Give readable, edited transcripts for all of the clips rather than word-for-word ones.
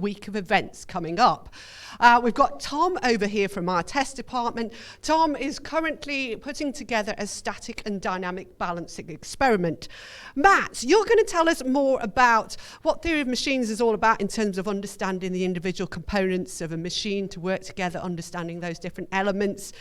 week of events coming up. We've got Tom over here from our test department. Tom is currently putting together a static and dynamic balancing experiment. Matt, you're going to tell us more about what theory of machines is all about in terms of understanding the individual components of a machine to work together, understanding those different elements.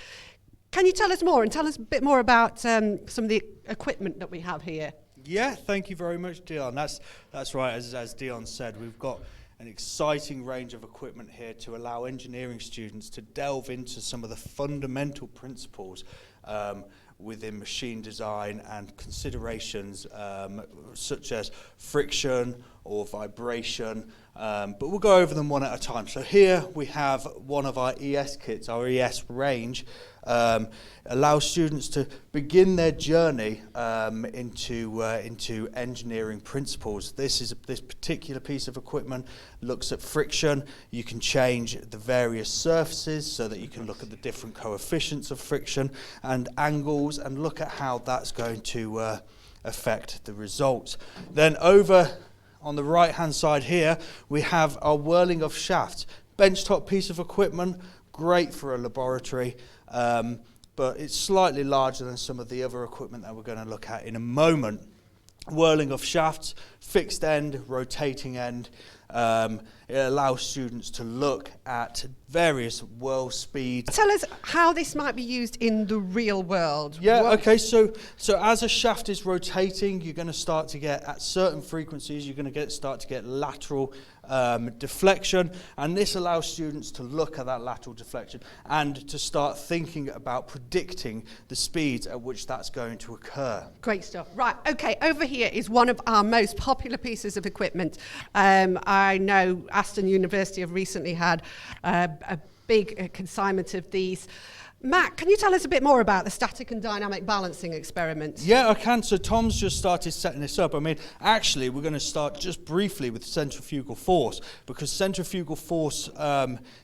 Can you tell us more and tell us a bit more about some of the equipment that we have here? Yeah, thank you very much, Dion. That's right, as Dion said, we've got an exciting range of equipment here to allow engineering students to delve into some of the fundamental principles within machine design and considerations such as friction or vibration, but we'll go over them one at a time. So here we have one of our ES kits, our ES range, allows students to begin their journey into engineering principles. This particular piece of equipment looks at friction. You can change the various surfaces so that you can look at the different coefficients of friction and angles and look at how that's going to affect the results. Then over on the right hand side here we have our whirling of shafts. Benchtop piece of equipment, great for a laboratory, but it's slightly larger than some of the other equipment that we're going to look at in a moment. Whirling of shafts, fixed end, rotating end. It allows students to look at various whirl speeds. Tell us how this might be used in the real world. Yeah, okay, so as a shaft is rotating, you're going to start to get, at certain frequencies, you're going to start to get lateral deflection, and this allows students to look at that lateral deflection and to start thinking about predicting the speeds at which that's going to occur. Great stuff. Right, okay, over here is one of our most popular pieces of equipment. I know Aston University have recently had a big consignment of these. Matt, can you tell us a bit more about the static and dynamic balancing experiment? Yeah, I can. So Tom's just started setting this up. I mean, actually, we're going to start just briefly with centrifugal force, because centrifugal force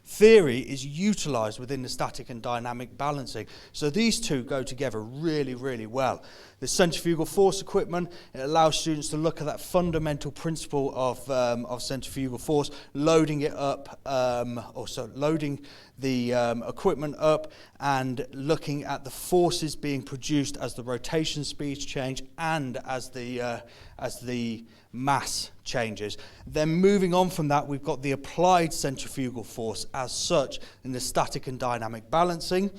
theory is utilized within the static and dynamic balancing. So these two go together really, really well. The centrifugal force equipment, it allows students to look at that fundamental principle of centrifugal force, loading it up, loading the equipment up and looking at the forces being produced as the rotation speeds change and as the mass changes. Then moving on from that, we've got the applied centrifugal force as such in the static and dynamic balancing.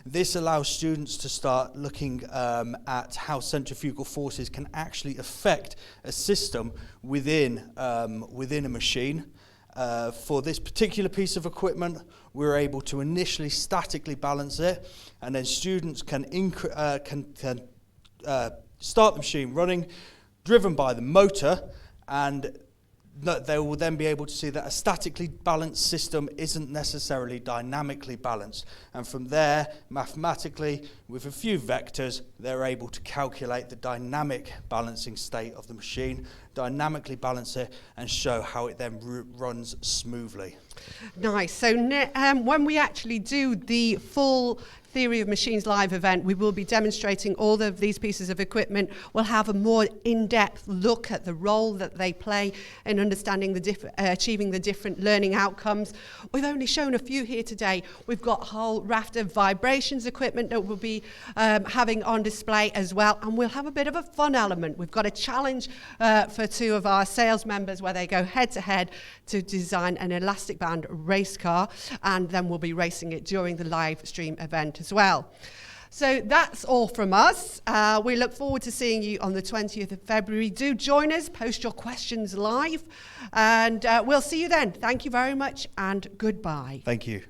This allows students to start looking at how centrifugal forces can actually affect a system within a machine. For this particular piece of equipment, we're able to initially statically balance it, and then students can start the machine running, driven by the motor, and they will then be able to see that a statically balanced system isn't necessarily dynamically balanced. And from there, mathematically, with a few vectors, they're able to calculate the dynamic balancing state of the machine, dynamically balance it, and show how it then runs smoothly. Nice. So when we actually do the full Theory of Machines live event, we will be demonstrating all of these pieces of equipment. We'll have a more in-depth look at the role that they play in understanding achieving the different learning outcomes. We've only shown a few here today. We've got a whole raft of vibrations equipment that we'll be having on display as well, and we'll have a bit of a fun element. We've got a challenge for two of our sales members where they go head-to-head to design an elastic band race car, and then we'll be racing it during the live stream event as well. So that's all from us. We look forward to seeing you on the 20th of February. Do join us, post your questions live, and we'll see you then. Thank you very much, and goodbye. Thank you.